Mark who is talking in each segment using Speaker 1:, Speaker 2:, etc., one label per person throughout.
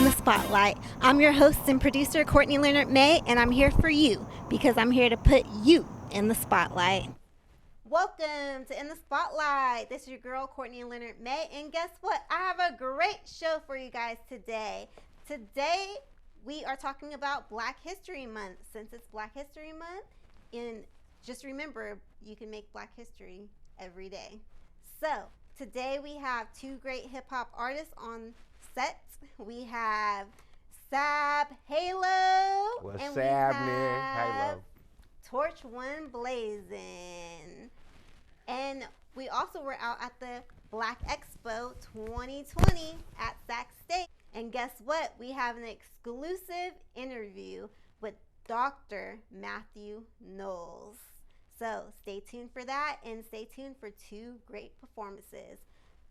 Speaker 1: the Spotlight. I'm your host and producer, Courtney Leonard-Maye, and I'm here for you because I'm here to put you in the spotlight. Welcome to In the Spotlight. This is your girl, Courtney Leonard-Maye, and guess what? I have a great show for you guys today. Today, we are talking about Black History Month. Since it's Black History Month, and just remember, you can make Black history every day. So, today we have two great hip-hop artists on set. We have Sabb, Halo.
Speaker 2: What's
Speaker 1: and
Speaker 2: Sabb,
Speaker 1: we
Speaker 2: man?
Speaker 1: have
Speaker 2: Halo.
Speaker 1: Torch One Blazin. And we also were out at the Black Expo 2020 at Sac State. And guess what? We have an exclusive interview with Dr. Mathew Knowles. So stay tuned for that and stay tuned for two great performances.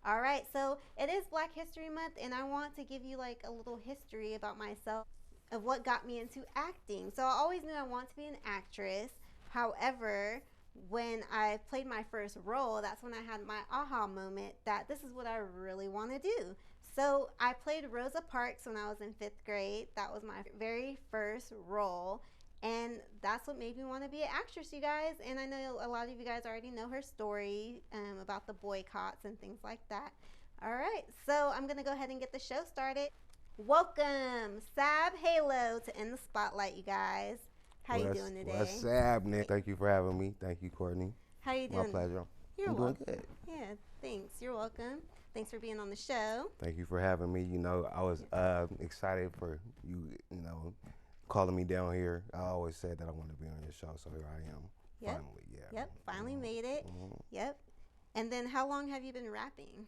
Speaker 1: All right, so it is Black History Month, and I want to give you like a little history about myself of what got me into acting. So I always knew I wanted to be an actress. However, when I played my first role, that's when I had my aha moment that this is what I really want to do. So I played Rosa Parks when I was in 5th grade. That was my very first role. And that's what made me want to be an actress, you guys. And I know a lot of you guys already know her story about the boycotts and things like that. All right, so I'm going to go ahead and get the show started. Welcome, Sabb, Halo, to In the Spotlight, you guys. How you doing today?
Speaker 2: What's Sabb, Nick? Thank you for having me. Thank you, Courtney.
Speaker 1: How you doing?
Speaker 2: My pleasure.
Speaker 1: You're
Speaker 2: I'm
Speaker 1: welcome.
Speaker 2: doing good.
Speaker 1: Yeah, thanks. You're welcome. Thanks for being on the show.
Speaker 2: Thank you for having me. You know, I was excited for you, calling me down here. I always said that I wanted to be on your show, so here I am.
Speaker 1: Yep.
Speaker 2: Finally, yeah.
Speaker 1: Yep, finally made it.
Speaker 2: Mm-hmm.
Speaker 1: Yep. And then how long have you been rapping?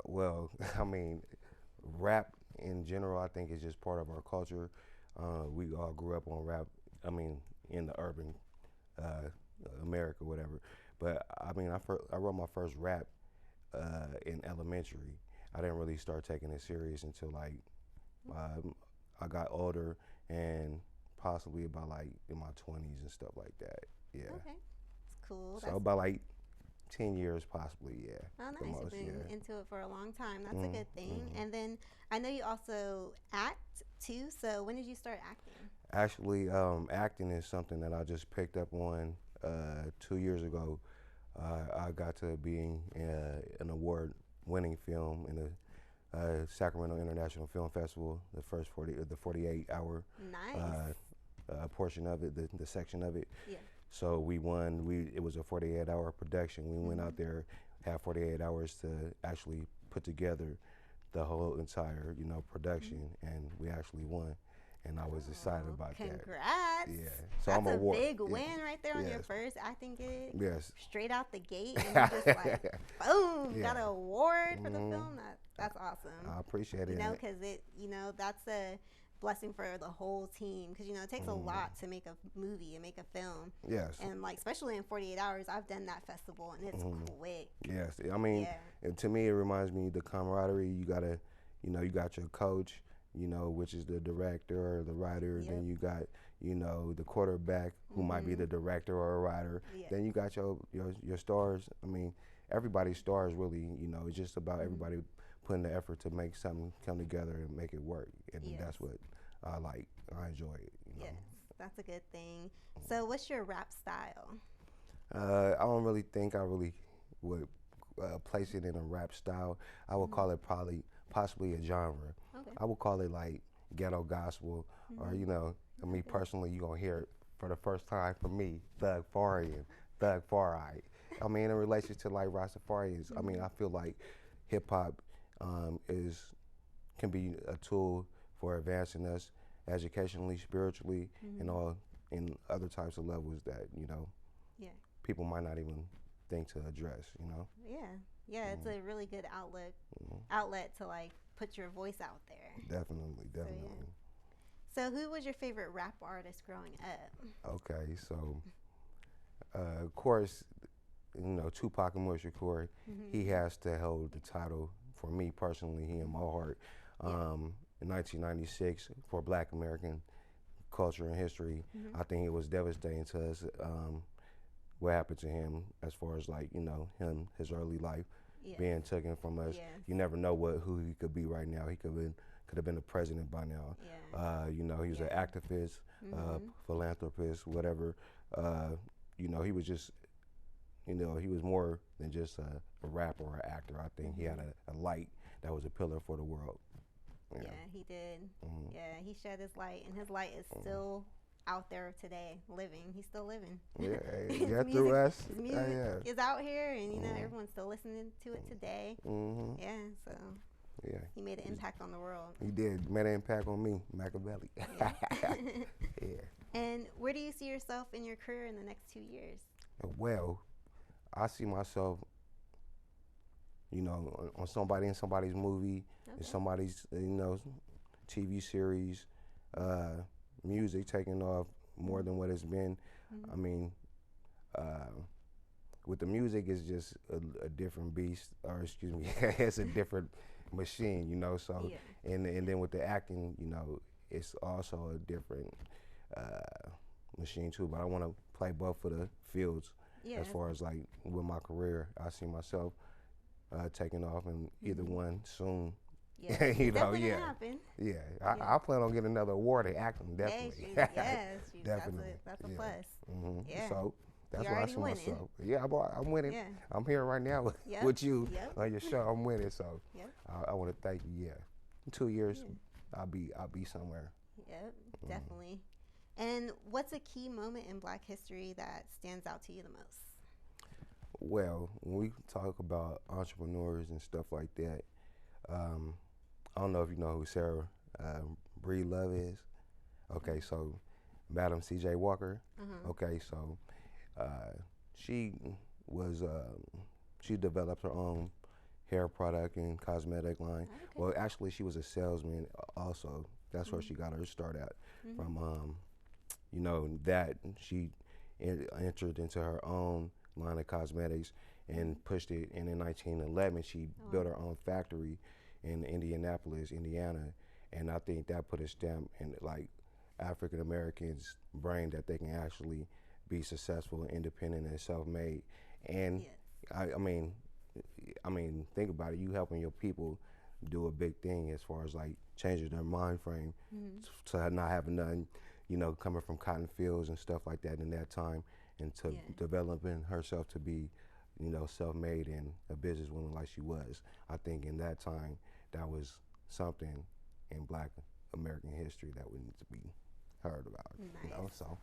Speaker 2: Well, I mean, rap in general, I think is just part of our culture. We all grew up on rap. I mean, in the urban America, whatever. But I mean, I wrote my first rap in elementary. I didn't really start taking it serious until like I got older and possibly about like in my 20s and stuff like that. Yeah.
Speaker 1: Okay. It's cool.
Speaker 2: So about like 10 years possibly, yeah.
Speaker 1: Oh, nice. You've been into it for a long time. That's a good thing. Mm-hmm. And then I know you also act too. So when did you start acting?
Speaker 2: Actually, acting is something that I just picked up on 2 years ago. I got to being an award-winning film in the Sacramento International Film Festival, the 48-hour
Speaker 1: nice.
Speaker 2: portion of it, the section of it.
Speaker 1: Yeah.
Speaker 2: So we won. It was a 48-hour production. We went out there, had 48 hours to actually put together the whole entire, production, and we actually won. And I was excited about
Speaker 1: Congrats.
Speaker 2: that. Yeah. So
Speaker 1: that's
Speaker 2: I'm
Speaker 1: a big win right there on your first acting gig.
Speaker 2: Yes.
Speaker 1: Straight out the gate, and you just like, boom, got an award for the film. That's awesome.
Speaker 2: I appreciate it.
Speaker 1: Because that's a blessing for the whole team. Because it takes a lot to make a movie and make a film.
Speaker 2: Yes.
Speaker 1: And like especially in 48 hours, I've done that festival, and it's quick.
Speaker 2: Yes. I mean, to me, it reminds me of the camaraderie. You gotta, you got your coach, which is the director or the writer. Yep. Then you got, the quarterback who might be the director or a writer. Yep. Then you got your stars. I mean, everybody's stars really, it's just about everybody putting the effort to make something come together and make it work. And that's what I like. I enjoy it.
Speaker 1: Yes, that's a good thing. So what's your rap style?
Speaker 2: I don't really think I really would place it in a rap style. I would call it possibly a genre.
Speaker 1: Okay.
Speaker 2: I would call it like ghetto gospel, or me personally, you're gonna hear it for the first time from me, Thug Farian, Thug Farai. I mean, in relation to like Rastafarians, I mean, I feel like hip hop can be a tool for advancing us educationally, spiritually, and all in other types of levels that people might not even think to address.
Speaker 1: Yeah, it's a really good outlet to like put your voice out there.
Speaker 2: Definitely.
Speaker 1: So who was your favorite rap artist growing up?
Speaker 2: Okay, so of course, Tupac and Shakur, he has to hold the title for me personally. He in my heart. In 1996, for Black American culture and history, I think it was devastating to us what happened to him as far as like his early life being taken from us. You never know who he could be right now. He could have been could have been the president by now.
Speaker 1: Yeah.
Speaker 2: You know, he was an activist, philanthropist, whatever. You know, he was just, you know, he was more than just a rapper or an actor. I think he had a light that was a pillar for the world.
Speaker 1: Yeah, he did. Yeah, he shed his light, and his light is still out there today, living. He's still living.
Speaker 2: Yeah, through us.
Speaker 1: His music is out here, and you know everyone's still listening to it today. Yeah, so he made an impact on the world.
Speaker 2: He did. Made an impact on me, Machiavelli. Yeah.
Speaker 1: And where do you see yourself in your career in the next 2 years?
Speaker 2: Well, I see myself, you know, on somebody's movie, in somebody's, you know, TV series, music taking off more than what it's been. I mean, with the music, it's just a different beast, or excuse me, it's a different machine, you know. So, and then with the acting, you know, it's also a different machine too. But I want to play both of the fields. As far as like with my career, I see myself taking off in either one soon.
Speaker 1: Yeah,
Speaker 2: you know,
Speaker 1: happen.
Speaker 2: I plan on getting another award in acting, definitely.
Speaker 1: Yes,
Speaker 2: definitely.
Speaker 1: That's a plus.
Speaker 2: Yeah. So that's where I see myself. Yeah, I'm winning.
Speaker 1: Yeah.
Speaker 2: I'm here right now with you on your show. I'm winning, so I want to thank you. Yeah, in 2 years, I'll be somewhere.
Speaker 1: Yep, definitely. And what's a key moment in Black history that stands out to you the most?
Speaker 2: Well, when we talk about entrepreneurs and stuff like that, I don't know if you know who Sarah Breedlove is. Okay, so Madam C.J. Walker. Okay, so she developed her own hair product and cosmetic line. Well, actually, she was a salesman also. That's where she got her start at from. You know, that she entered into her own line of cosmetics and pushed it. And in 1911, she built her own factory in Indianapolis, Indiana. And I think that put a stamp in like African Americans' brain that they can actually be successful, independent, and self-made. And I mean, think about it. You helping your people do a big thing as far as like changing their mind frame to not having nothing, you know, coming from cotton fields and stuff like that in that time, and to developing herself to be, you know, self-made and a businesswoman like she was. I think in that time, that was something in Black American history that would need to be heard about. You know, so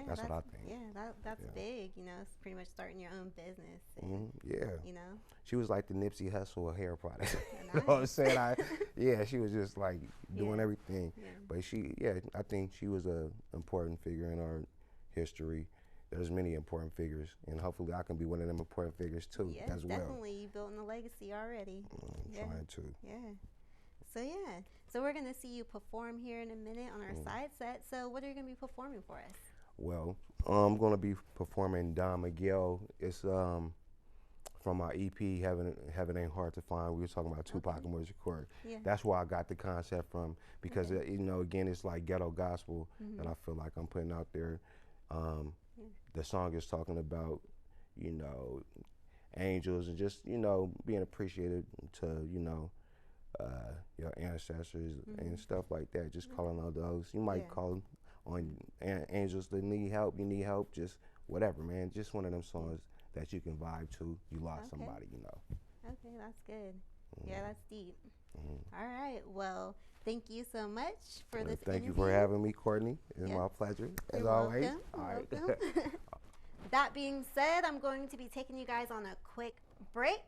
Speaker 2: that's what I think.
Speaker 1: Yeah, that's big. You know, it's pretty much starting your own business. And, you know,
Speaker 2: she was like the Nipsey Hussle of hair products. You know what I'm saying? She was just like doing everything. But I think she was an important figure in our history. There's many important figures, and hopefully I can be one of them important figures too, as well.
Speaker 1: Definitely. You building a legacy already.
Speaker 2: Trying to.
Speaker 1: So we're going to see you perform here in a minute on our side set. So what are you going to be performing for us?
Speaker 2: Well, I'm going to be performing Don Miguel. It's from my EP, Heaven Ain't Hard to Find. We were talking about Tupac and Moise Shakur. That's where I got the concept from, because you know, again, it's like ghetto gospel that I feel like I'm putting out there. The song is talking about, you know, angels and just, you know, being appreciated to, you know, your ancestors and stuff like that. Just calling on those. You might call on angels that need help. You need help. Just whatever, man. Just one of them songs that you can vibe to. You lost somebody, you know.
Speaker 1: Okay, that's good. Yeah, that's deep. All right. Well, thank you so much for this interview.
Speaker 2: Thank you for having me, Courtney. It's my pleasure, as always.
Speaker 1: All right. That being said, I'm going to be taking you guys on a quick break.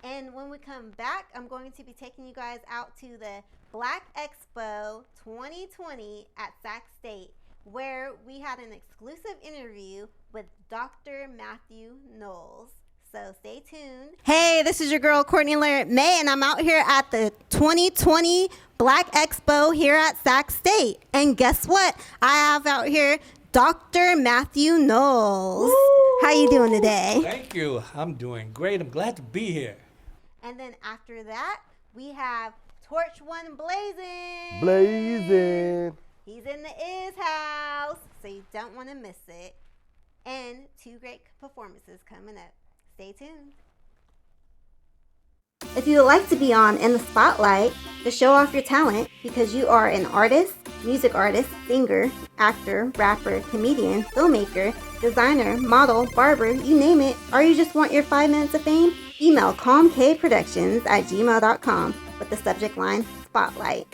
Speaker 1: And when we come back, I'm going to be taking you guys out to the Black Expo 2020 at Sac State, where we had an exclusive interview with Dr. Mathew Knowles. So stay tuned. Hey, this is your girl, Courtney Leonard-Maye, and I'm out here at the 2020 Black Expo here at Sac State. And guess what? I have out here Dr. Mathew Knowles. Woo! How you doing today?
Speaker 3: Thank you. I'm doing great. I'm glad to be here.
Speaker 1: And then after that, we have Torch One Blazin.
Speaker 2: Blazin.
Speaker 1: He's in the Is house, so you don't want to miss it. And 2 great performances coming up. Stay tuned. If you would like to be on In the Spotlight to show off your talent because you are an artist, music artist, singer, actor, rapper, comedian, filmmaker, designer, model, barber, you name it, or you just want your 5 minutes of fame, email calmkproductions@gmail.com with the subject line Spotlight.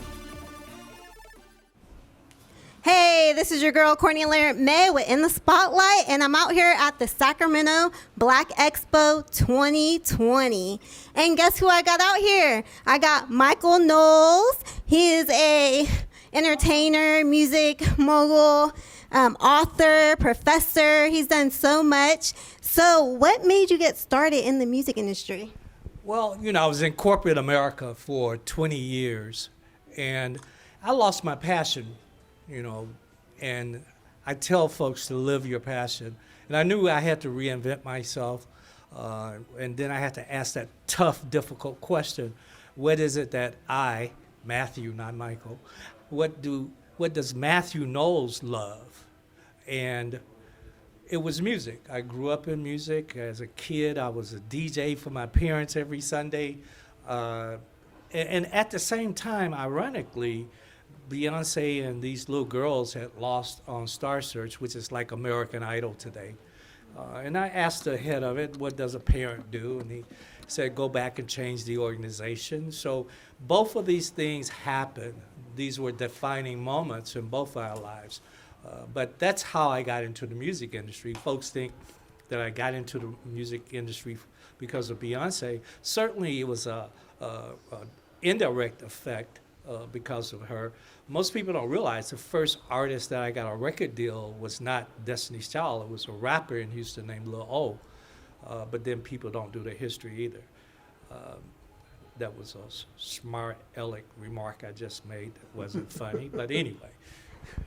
Speaker 1: Hey, this is your girl Courtney Leonard-Maye with In the Spotlight, and I'm out here at the Sacramento Black Expo 2020. And guess who I got out here? I got Michael Knowles. He is a entertainer, music mogul, author, professor. He's done so much. So what made you get started in the music industry?
Speaker 3: Well, I was in corporate America for 20 years, and I lost my passion, and I tell folks to live your passion. And I knew I had to reinvent myself, and then I had to ask that tough, difficult question: what is it that I, Mathew, not Michael, what does Mathew Knowles love? And it was music. I grew up in music. As a kid, I was a DJ for my parents every Sunday. And at the same time, ironically, Beyoncé and these little girls had lost on Star Search, which is like American Idol today. And I asked the head of it, what does a parent do? And he said, go back and change the organization. So both of these things happened. These were defining moments in both our lives. But that's how I got into the music industry. Folks think that I got into the music industry because of Beyoncé. Certainly it was a indirect effect because of her. Most people don't realize the first artist that I got a record deal was not Destiny's Child. It was a rapper in Houston named Lil O. But then people don't do the history either. That was a smart, aleck remark I just made that wasn't funny, but anyway.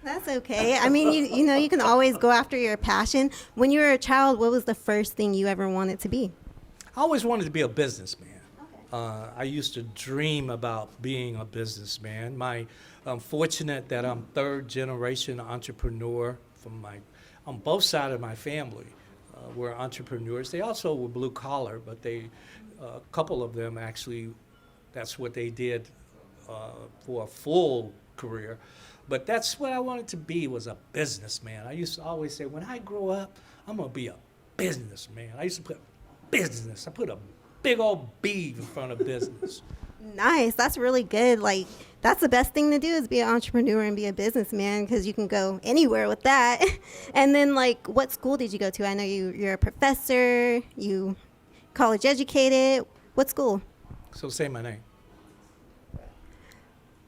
Speaker 1: That's okay. I mean, you can always go after your passion. When you were a child, what was the first thing you ever wanted to be?
Speaker 3: I always wanted to be a businessman. I used to dream about being a businessman. I'm fortunate that I'm third generation entrepreneur on both sides of my family were entrepreneurs. They also were blue collar, but a couple of them actually, that's what they did for a full career. But that's what I wanted to be, was a businessman. I used to always say, when I grow up, I'm going to be a businessman. I used to put business. I put a big old B in front of business.
Speaker 1: Nice. That's really good. Like, that's the best thing to do is be an entrepreneur and be a businessman because you can go anywhere with that. And then, like, what school did you go to? I know you're a professor, you college educated. What school?
Speaker 3: So say my name.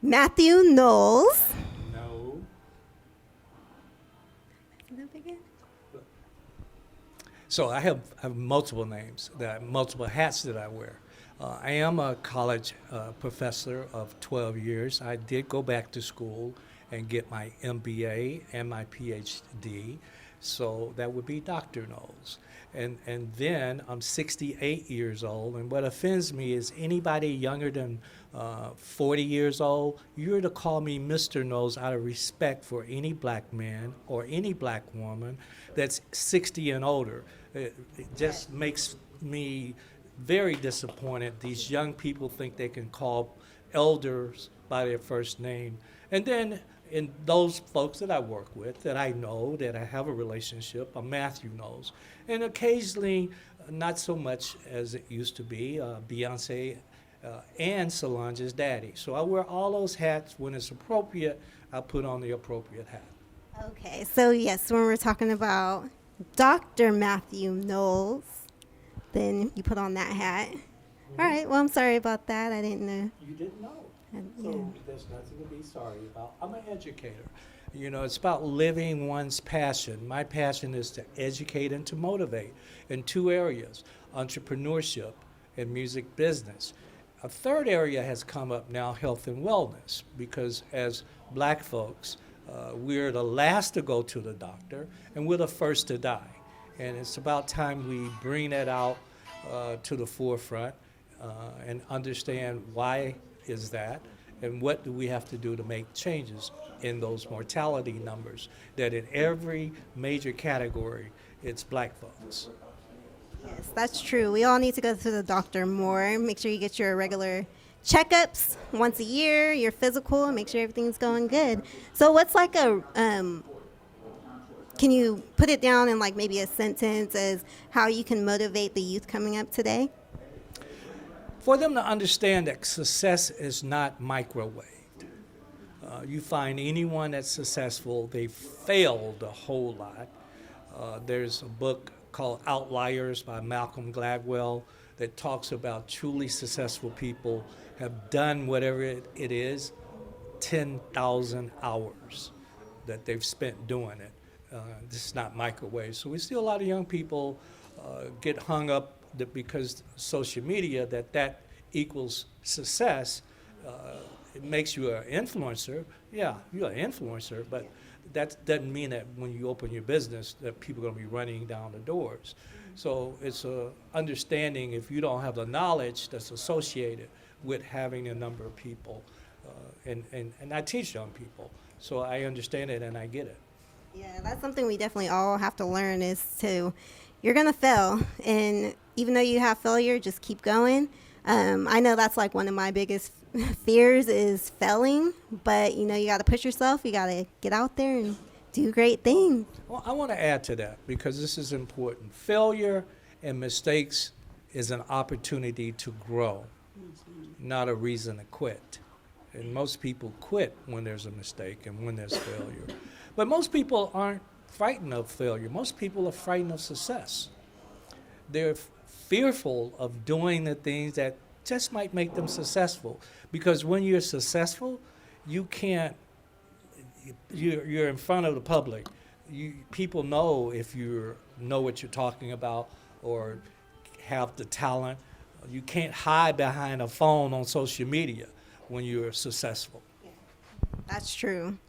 Speaker 1: Mathew Knowles.
Speaker 3: No. So I have multiple names, multiple hats that I wear. I am a college professor of 12 years. I did go back to school and get my MBA and my PhD. So that would be Dr. Knowles. And then I'm 68 years old, and what offends me is anybody younger than 40 years old, you're to call me Mr. Knowles out of respect for any black man or any black woman that's 60 and older. It just makes me very disappointed. These young people think they can call elders by their first name. And then in those folks that I work with, that I know, that I have a relationship, I'm Mathew Knowles. And occasionally, not so much as it used to be, Beyoncé and Solange's daddy. So I wear all those hats. When it's appropriate, I put on the appropriate hat.
Speaker 1: Okay, so yes, when we're talking about Dr. Mathew Knowles, then you put on that hat. All right, well, I'm sorry about that. I didn't know.
Speaker 3: You didn't know.
Speaker 1: Yeah.
Speaker 3: So there's nothing to be sorry about. I'm an educator. It's about living one's passion. My passion is to educate and to motivate in two areas, entrepreneurship and music business. A third area has come up now, health and wellness, because as black folks, we're the last to go to the doctor and we're the first to die. And it's about time we bring that out to the forefront and understand why is that and what do we have to do to make changes in those mortality numbers, that in every major category, it's black folks.
Speaker 1: Yes, that's true. We all need to go to the doctor more. Make sure you get your regular checkups once a year, your physical, and make sure everything's going good. So what's like a can you put it down in like maybe a sentence as how you can motivate the youth coming up today?
Speaker 3: For them to understand that success is not microwaved. You find anyone that's successful, they failed a whole lot. There's a book called Outliers by Malcolm Gladwell that talks about truly successful people have done whatever it is, 10,000 hours that they've spent doing it. This is not microwave. So we see a lot of young people get hung up because social media, that equals success. It makes you an influencer. Yeah, you're an influencer, but that doesn't mean that when you open your business that people are going to be running down the doors. So it's a understanding if you don't have the knowledge that's associated with having a number of people. And I teach young people, so I understand it and I get it.
Speaker 1: Yeah, that's something we definitely all have to learn is you're going to fail. And even though you have failure, just keep going. I know that's like one of my biggest fears is failing, but you got to push yourself. You got to get out there and do great things.
Speaker 3: Well, I want to add to that because this is important. Failure and mistakes is an opportunity to grow, not a reason to quit. And most people quit when there's a mistake and when there's failure. But most people aren't frightened of failure. Most people are frightened of success. They're fearful of doing the things that just might make them successful. Because when you're successful, you're in front of the public. People know if you know what you're talking about or have the talent. You can't hide behind a phone on social media when you're successful.
Speaker 1: That's true.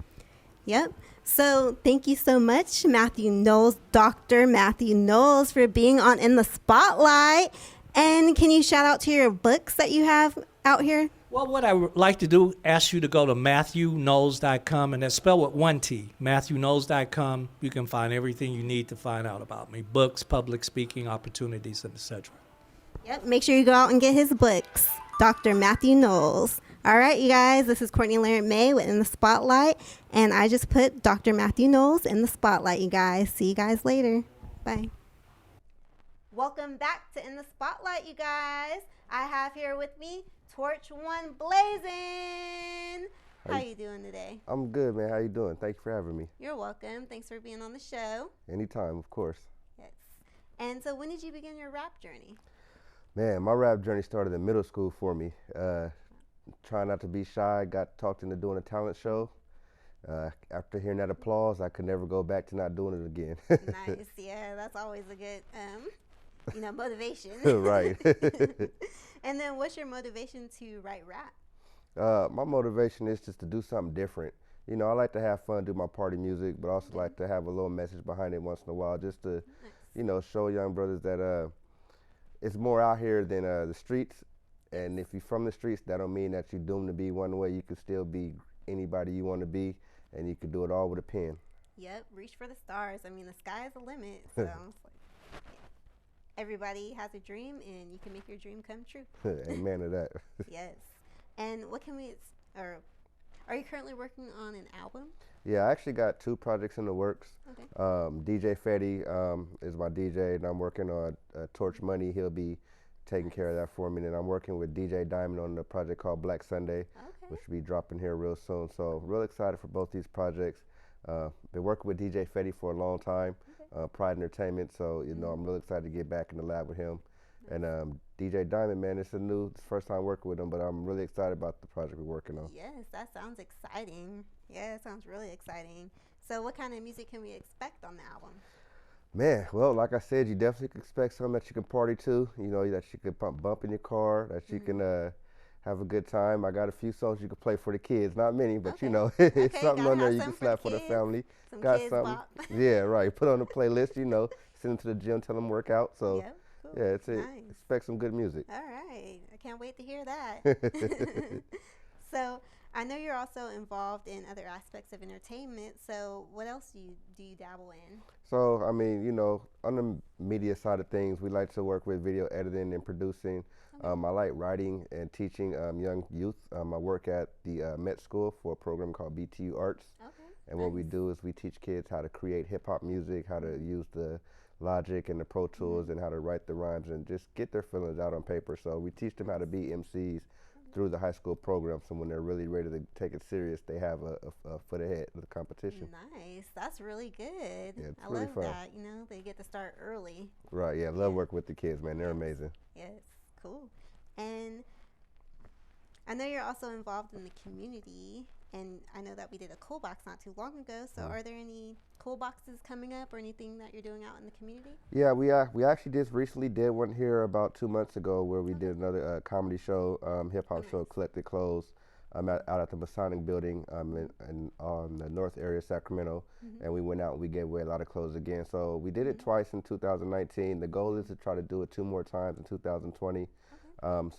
Speaker 1: Yep. So thank you so much, Mathew Knowles, Dr. Mathew Knowles, for being on In the Spotlight. And can you shout out to your books that you have out here?
Speaker 3: Well, what I would like to do, ask you to go to MathewKnowles.com, and that's spelled with one T, MathewKnowles.com. You can find everything you need to find out about me, books, public speaking opportunities, and etc.
Speaker 1: Yep, make sure you go out and get his books, Dr. Mathew Knowles. All right, you guys, this is Courtney Leonard-Maye with In the Spotlight, and I just put Dr. Mathew Knowles in the spotlight, you guys. See you guys later. Bye. Welcome back to In the Spotlight, you guys. I have here with me Torch One Blazin. How you doing today?
Speaker 2: I'm good, man. How you doing? Thank you for having me.
Speaker 1: You're welcome. Thanks for being on the show.
Speaker 2: Anytime, of course.
Speaker 1: Yes. And so when did you begin your rap journey?
Speaker 2: Man, my rap journey started in middle school for me. Trying not to be shy, got talked into doing a talent show. After hearing that applause, I could never go back to not doing it again.
Speaker 1: Nice. Yeah, that's always a good, motivation.
Speaker 2: Right.
Speaker 1: And then what's your motivation to write rap?
Speaker 2: My motivation is just to do something different. I like to have fun, do my party music, but also like to have a little message behind it once in a while, just to, show young brothers that it's more out here than the streets. And if you're from the streets, that don't mean that you're doomed to be one way. You can still be anybody you want to be, and you can do it all with a pen.
Speaker 1: Yep, reach for the stars. I mean, the sky is the limit. So everybody has a dream, and you can make your dream come true.
Speaker 2: Amen to that.
Speaker 1: Yes. And what can we, or are you currently working on an album?
Speaker 2: Yeah, I actually got 2 projects in the works.
Speaker 1: Okay.
Speaker 2: DJ Fetty is my DJ, and I'm working on Torch Money. He'll be taking care of that for me. And I'm working with DJ Diamond on a project called Black Sunday, which will be dropping here real soon. So real excited for both these projects. Been working with DJ Fetty for a long time, Pride Entertainment. So, I'm real excited to get back in the lab with him. And DJ Diamond, man, it's first time working with him, but I'm really excited about the project we're working on.
Speaker 1: Yes, that sounds exciting. Yeah, it sounds really exciting. So what kind of music can we expect on the album?
Speaker 2: Man, well, like I said, you definitely can expect something that you can party to, that you can bump in your car, that you can have a good time. I got a few songs you can play for the kids, not many, but it's something on there you can slap for the family.
Speaker 1: Some
Speaker 2: got
Speaker 1: kids
Speaker 2: something.
Speaker 1: bop.
Speaker 2: Yeah, right. Put on the playlist, send them to the gym, tell them work out. So,
Speaker 1: Yep, cool.
Speaker 2: yeah, it's it.
Speaker 1: Nice.
Speaker 2: Expect some good music.
Speaker 1: All right. I can't wait to hear that. So I know you're also involved in other aspects of entertainment. So what else do you dabble in?
Speaker 2: So, I mean, on the media side of things, we like to work with video editing and producing.
Speaker 1: Okay.
Speaker 2: I like writing and teaching young youth. I work at the Met School for a program called BTU Arts.
Speaker 1: Okay.
Speaker 2: And what we do is we teach kids how to create hip hop music, how to use the Logic and the Pro Tools, and how to write the rhymes and just get their feelings out on paper. So we teach them how to be MCs through the high school program. So when they're really ready to take it serious, they have a foot ahead of the competition.
Speaker 1: Nice. That's really good.
Speaker 2: Yeah, it's
Speaker 1: I
Speaker 2: really
Speaker 1: love
Speaker 2: fun.
Speaker 1: that. They get to start early.
Speaker 2: Right, yeah, love working with the kids, man. They're
Speaker 1: Yes.
Speaker 2: amazing.
Speaker 1: Yes. Cool. And I know you're also involved in the community, and I know that we did a cool box not too long ago. So, are there any cool boxes coming up, or anything that you're doing out in the community?
Speaker 2: Yeah, we actually just recently did one here about 2 months ago where we did another comedy show, hip hop show, Collected Clothes, out at the Masonic Building in on the north area of Sacramento, and we went out and we gave away a lot of clothes again. So we did it twice in 2019. The goal is to try to do it 2 more times in 2020.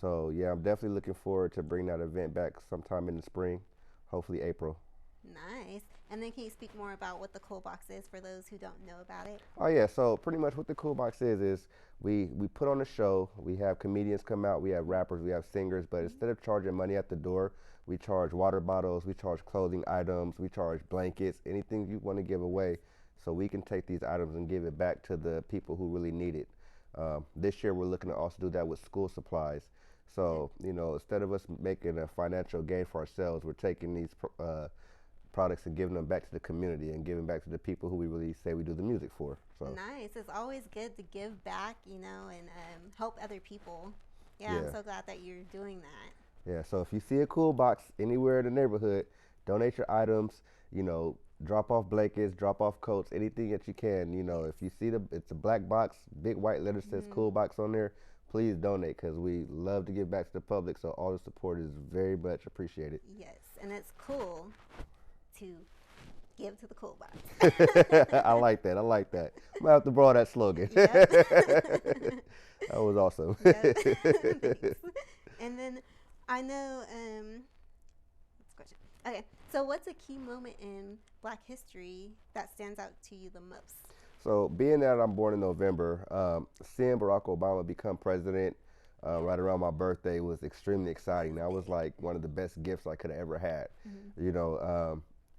Speaker 2: So yeah, I'm definitely looking forward to bring that event back sometime in the spring, hopefully April.
Speaker 1: Nice. And then can you speak more about what the cool box is for those who don't know about it?
Speaker 2: Oh yeah, so pretty much what the Cool Box is we put on a show. We have comedians come out, we have rappers, we have singers, but instead of charging money at the door, we charge water bottles, we charge clothing items, we charge blankets, anything you want to give away, so we can take these items and give it back to the people who really need it. This year we're looking to also do that with school supplies. So, instead of us making a financial gain for ourselves, we're taking these products and giving them back to the community and giving back to the people who we really say we do the music for. So
Speaker 1: Nice. It's always good to give back, and help other people. Yeah,
Speaker 2: Yeah.
Speaker 1: I'm so glad that you're doing that.
Speaker 2: yeah, so if you see a Cool Box anywhere in the neighborhood, donate your items. Drop off blankets, drop off coats, anything that you can. If you see it's a black box, big white letter says Cool Box on there. Please donate, because we love to give back to the public. So all the support is very much appreciated.
Speaker 1: Yes, and it's cool to give to the cool box.
Speaker 2: I like that. I'm gonna have to borrow that slogan.
Speaker 1: Yep.
Speaker 2: That was awesome.
Speaker 1: Yep. Thanks. And then I know, next question. Okay, so what's a key moment in Black history that stands out to you the most?
Speaker 2: So being that I'm born in November, seeing Barack Obama become president right around my birthday was extremely exciting. That was like one of the best gifts I could have ever had.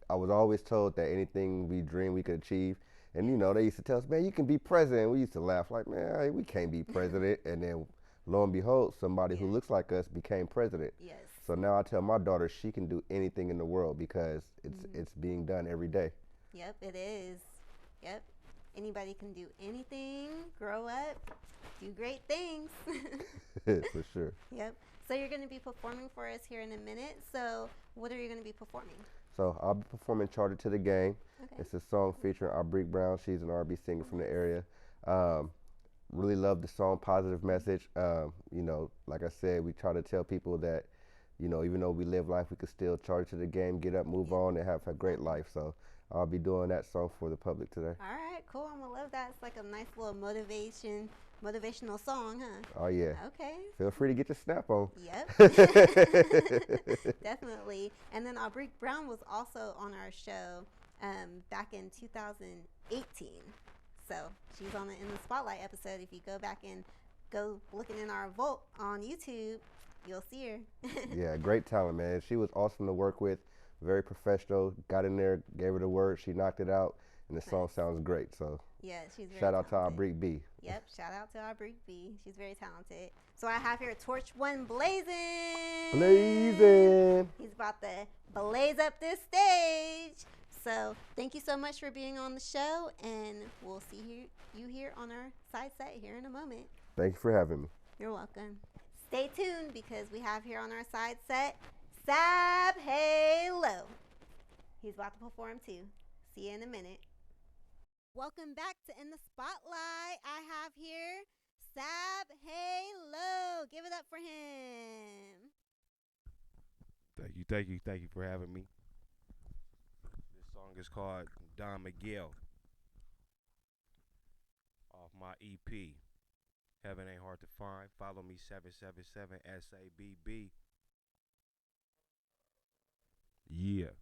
Speaker 2: I was always told that anything we dream we could achieve. And, they used to tell us, man, you can be president. We used to laugh like, man, we can't be president. And then lo and behold, somebody who looks like us became president.
Speaker 1: Yes.
Speaker 2: So now I tell my daughter she can do anything in the world because it's being done every day.
Speaker 1: Yep, it is. Yep. Anybody can do anything, grow up, do great things.
Speaker 2: For sure.
Speaker 1: Yep. So you're going to be performing for us here in a minute. So what are you going to be performing?
Speaker 2: So I'll be performing Charter to the Game.
Speaker 1: Okay.
Speaker 2: It's a song featuring Aubrey Brown. She's an R&B singer from the area. Really love the song, positive message. Like I said, we try to tell people that, even though we live life, we can still charge to the game, get up, move on, and have a great life. So I'll be doing that song for the public today.
Speaker 1: All right, cool. I'm going to love that. It's like a nice little motivational song, huh?
Speaker 2: Oh, yeah.
Speaker 1: Okay.
Speaker 2: Feel free to get your snap on.
Speaker 1: Yep. Definitely. And then Aubrey Brown was also on our show back in 2018. So she's in the Spotlight episode. If you go back and go looking in our vault on YouTube, you'll see her.
Speaker 2: Yeah, great talent, man. She was awesome to work with. Very professional. Got in there, gave her the word. She knocked it out. And the song sounds great. So
Speaker 1: yeah, she's very
Speaker 2: shout out to
Speaker 1: talented.
Speaker 2: Aubrey B.
Speaker 1: Yep, shout out to Aubrey B. She's very talented. So I have here Torch One Blazin.
Speaker 2: Blazin.
Speaker 1: He's about to blaze up this stage. So thank you so much for being on the show, and we'll see you here on our side set here in a moment.
Speaker 2: Thank you for having me.
Speaker 1: You're welcome. Stay tuned because we have here on our side set Sabb Halo. He's about to perform too. See you in a minute. Welcome back to In the Spotlight. I have here Sabb Halo. Give it up for him.
Speaker 2: Thank you for having me. This song is called Don Miguel off my EP. Heaven Ain't Hard to Find. Follow me 777 SABB. Yeah.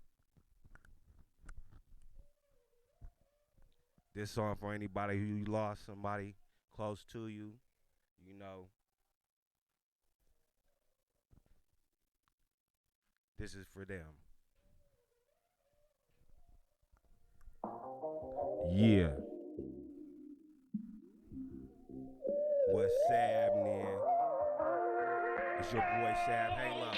Speaker 2: This song for anybody who you lost somebody close to you, you know. This is for them. Yeah. What's happening? It's your boy Sabb Halo.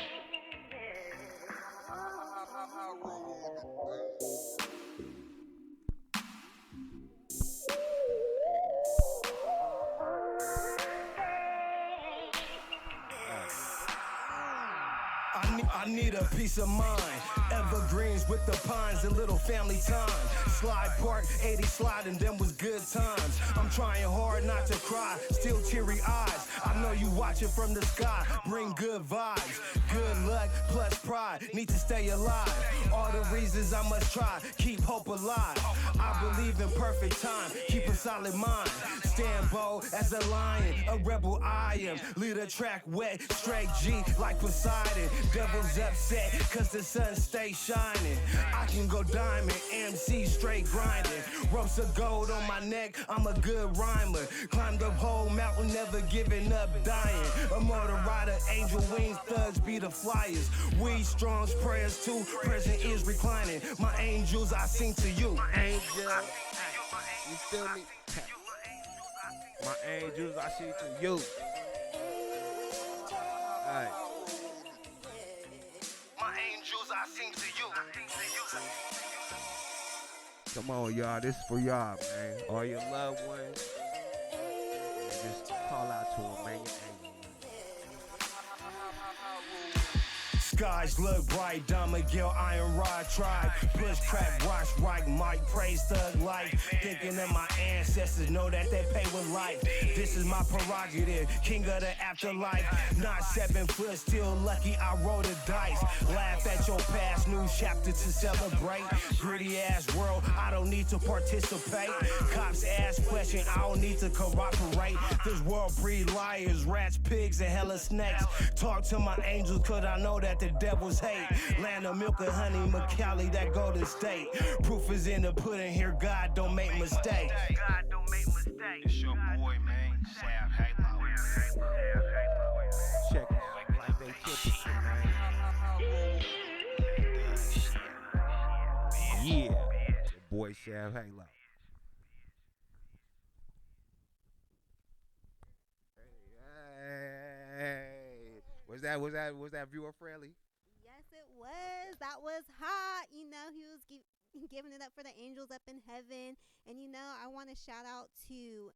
Speaker 4: I need a peace of mind. Evergreens with the pines and little family time. Slide Park, 80 sliding, them was good times. I'm trying hard not to cry, still teary eyes. I know you watching from the sky, bring good vibes. Good luck plus pride, need to stay alive. All the reasons I must try, keep hope alive. I believe in perfect time, keep a solid mind. Stand bold as a lion, a rebel I am. Lead a track wet, straight G like Poseidon. Devil's upset, cause the sun stays shining. I can go diamond, MC straight grinding. Ropes of gold on my neck, I'm a good rhymer. Climbed the whole mountain, never giving up, dying. A motor rider, angel wings, thugs be the flyers. We strong's prayers too, present is reclining. My angels I sing to you.
Speaker 2: My angel, you feel me? My angels I sing to you. Alright.
Speaker 4: My angels I sing to you.
Speaker 2: Come on, y'all. This is for y'all, man. All your loved ones. Just call out to them, man. Your angel.
Speaker 4: Skies look bright, Don Miguel, Iron Rod tribe. Push, crack, watch, right, mic, praise, thug life. Thinking of my ancestors, know that they pay with life. This is my prerogative, king of the afterlife. Not 7 foot, still lucky I rolled the dice. Laugh at your past, new chapter to celebrate. Gritty ass world, I don't need to participate. Cops ask questions, I don't need to cooperate. This world breed liars, rats, pigs, and hella snakes. Talk to my angels, cause I know that the devil's hate. Land of milk and honey, McCallie, that Golden State. Proof is in the pudding here, God don't make mistakes. God don't make mistakes.
Speaker 2: It's your boy, man, Sabb Halo. Check it like they typical, man. Yeah, your boy Sabb Halo. Hey, was that viewer friendly?
Speaker 1: Yes, it was. That was hot. You know, he was giving it up for the angels up in heaven. And, you know, I want to shout out to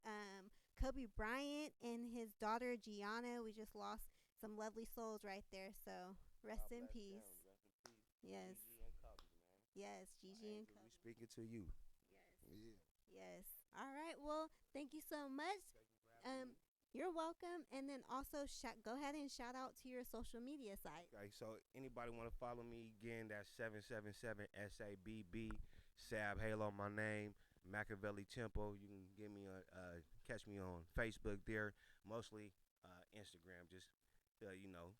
Speaker 1: Kobe Bryant and his daughter, Gianna. We just lost some lovely souls right there. So rest in peace. Yes.
Speaker 2: Gigi and Kobe, man.
Speaker 1: Yes, Gigi and Kobe.
Speaker 2: We speaking to you.
Speaker 1: Yes. Yes. All right. Well, thank you so much. You're welcome. And then also go ahead and shout out to your social media site.
Speaker 2: Okay, so anybody want to follow me again? That's 777 SABB Sabb Halo. My name Machiavelli Tempo. You can give me catch me on Facebook there, mostly Instagram. Just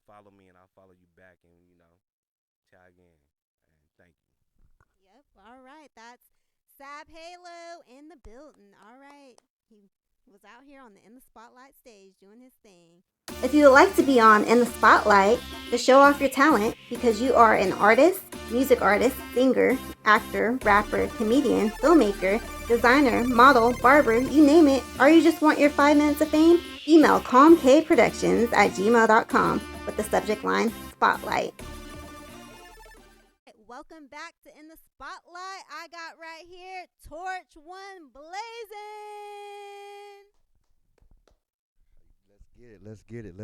Speaker 2: follow me and I'll follow you back and tag in. And thank you.
Speaker 1: Yep. All right. That's Sabb Halo in the building. All right. He was out here on the In the Spotlight stage doing his thing. If you would like to be on In the Spotlight to show off your talent because you are an artist, music artist, singer, actor, rapper, comedian, filmmaker, designer, model, barber, you name it, or you just want your 5 minutes of fame, email calmkproductions@gmail.com with the subject line Spotlight. Welcome back to In the Spotlight. I got right here Torch One Blazin.
Speaker 2: Let's get it.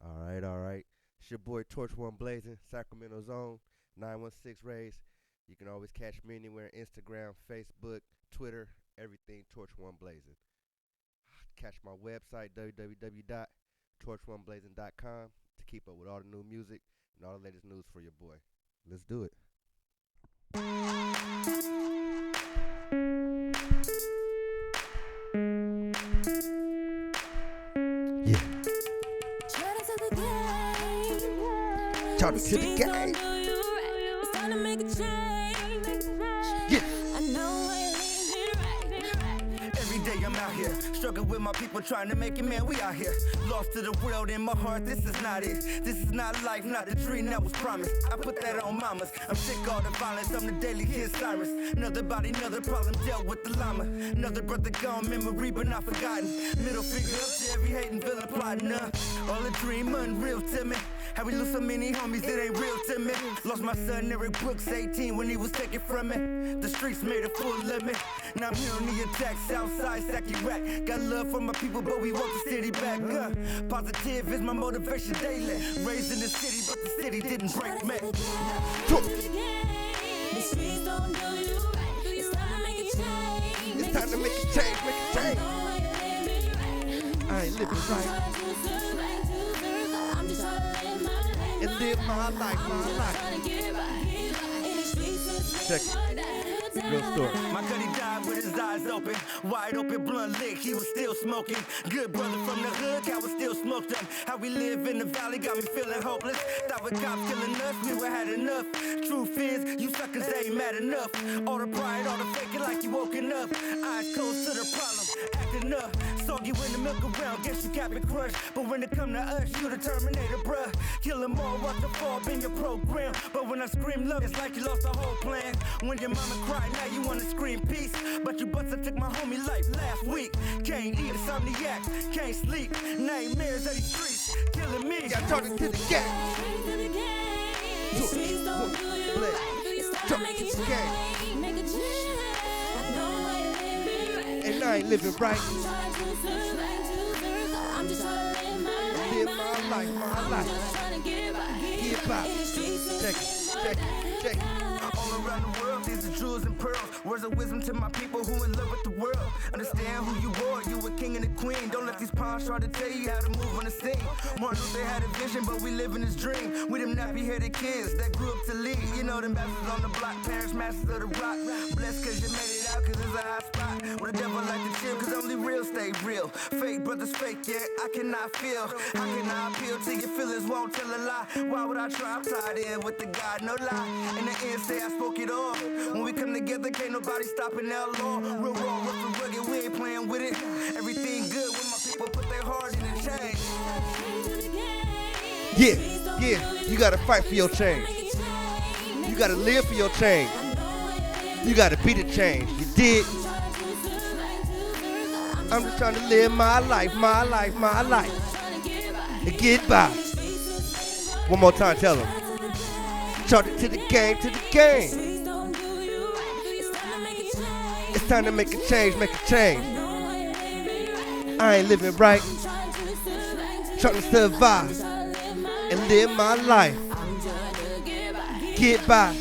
Speaker 2: All right. It's your boy Torch One Blazin, Sacramento Zone, 916 Rays. You can always catch me anywhere, Instagram, Facebook, Twitter, everything Torch One Blazin. Catch my website, www.torch1blazin.com, to keep up with all the new music and all the latest news for your boy. Let's do it. Yeah.
Speaker 5: Talking to the gang.
Speaker 6: It's time to make a change.
Speaker 5: Yeah.
Speaker 6: I know I ain't living right.
Speaker 4: Every day I'm out here, struggling with my people trying to make it, man, we out here. Lost to the world in my heart, this is not it. This is not life, not the dream that was promised. I put that on mamas. I'm sick of all the violence, I'm the daily kid Cyrus. Another body, another problem, dealt with the llama. Another brother gone, memory but not forgotten. Middle finger up to every hating villain plotting up. All a dream, unreal to me. How we lose so many homies, it ain't real to me. Lost my son Eric Brooks, 18, when he was taken from me. The streets made a fool of me. Now I'm here on the attack, Southside, Sacky Rack. Got love for my people, but we want the city back. Positive is my motivation daily. Raised in the city, but the city didn't break me.
Speaker 6: The streets don't do you right. It's time to make a change.
Speaker 5: It's time to make a change, make a change. I ain't living right.
Speaker 6: I'm just trying to live my life.
Speaker 5: And live my life, my life. Check it. Real story.
Speaker 4: My cuddy died with his eyes open, wide open, blunt lit, he was still smoking. Good brother from the hood, I was still smoked them. How we live in the valley got me feeling hopeless. Thought with cops killing us, we were had enough. Truth is, you suckers ain't mad enough. All the pride, all the faking like you woken up. Eyes closed to the problem, acting up. Soggy when the milk around, guess you Captain Crush. But when it come to us, you the Terminator, bruh. Kill them all, watch the fall, been your program. But when I scream love, it's like you lost the whole plan. When your mama cried, now you wanna scream peace. But you butts took my homie life last week. Can't eat, insomniac, can't sleep. Nightmares of these streets, killing me.
Speaker 5: Got talking to the gang.
Speaker 6: The streets don't do you right. It's time to make a change. Make a change. I know I ain't living right.
Speaker 5: And I ain't living right.
Speaker 6: I'm just trying to live my life.
Speaker 5: Live my life, my life.
Speaker 6: Just trying to get by.
Speaker 5: Get by. Check it, check it, check it.
Speaker 4: All around the world, these are jewels and pearls. Words of wisdom to my people who in love with the world. Understand who you are, you a king and a queen. Don't let these pawns try to tell you how to move on the scene. Martin Luther had a vision, but we live in his dream. We them nappy-headed kids that grew up to lead. You know them bastards on the block, parents, masters of the rock. Blessed cause you made it out, cause it's a hot spot. Where the devil like to chill, cause only real stay real. Fake brothers fake, yeah, I cannot feel. How can I appeal to your feelings, won't tell a lie. Why would I try? I'm tied in with the God, no lie. In the end, say I spoke it all. When we come together, can't nobody stopping that law. Real raw, rough and rugged, we ain't playing with it. Everything good when my people put their heart in the change.
Speaker 5: Yeah, you gotta fight for your change. You gotta live for your change. You gotta be the change. You dig? I'm just trying to live my life, my life, my life. And get by. One more time, tell them. Charge it to the game, to the game. It's time to make a change, make a change. I ain't living right. Trying to survive and live my life. Get by.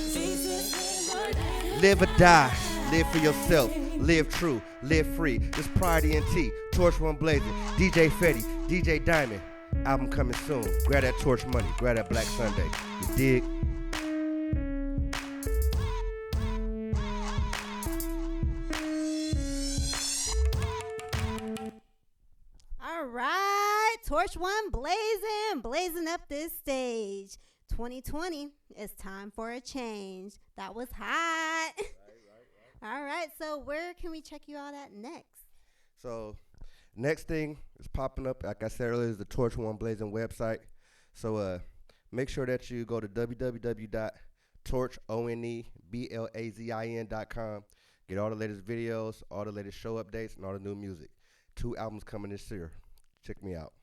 Speaker 5: Live or die. Live for yourself. Live true. Live free. This Pride ENT. Torch One Blazin. DJ Fetty. DJ Diamond. Album coming soon. Grab that torch money. Grab that Black Sunday. You dig?
Speaker 1: All right, Torch One blazing up this stage. 2020, it's time for a change. That was hot. Right. All right, so where can we check you out at next?
Speaker 5: So, next thing is popping up, like I said earlier, is the Torch One Blazin website. So, make sure that you go to www.torchonblazin.com. Get all the latest videos, all the latest show updates, and all the new music. 2 albums coming this year. Check me out.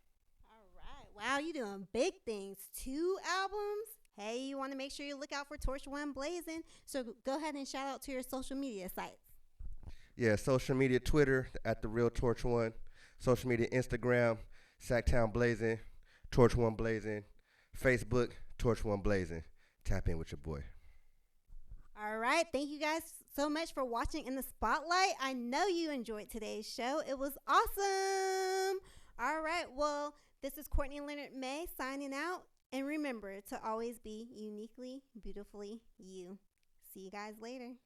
Speaker 1: All right. Wow, you doing big things. 2 albums. Hey, you want to make sure you look out for Torch One Blazin. So go ahead and shout out to your social media sites.
Speaker 5: Yeah, social media, Twitter, at The Real Torch One. Social media, Instagram, Sacktown Blazin, Torch One Blazin. Facebook, Torch One Blazin. Tap in with your boy.
Speaker 1: All right. Thank you guys so much for watching In the Spotlight. I know you enjoyed today's show. It was awesome. All right. Well, this is Courtney Leonard-Maye signing out. And remember to always be uniquely, beautifully you. See you guys later.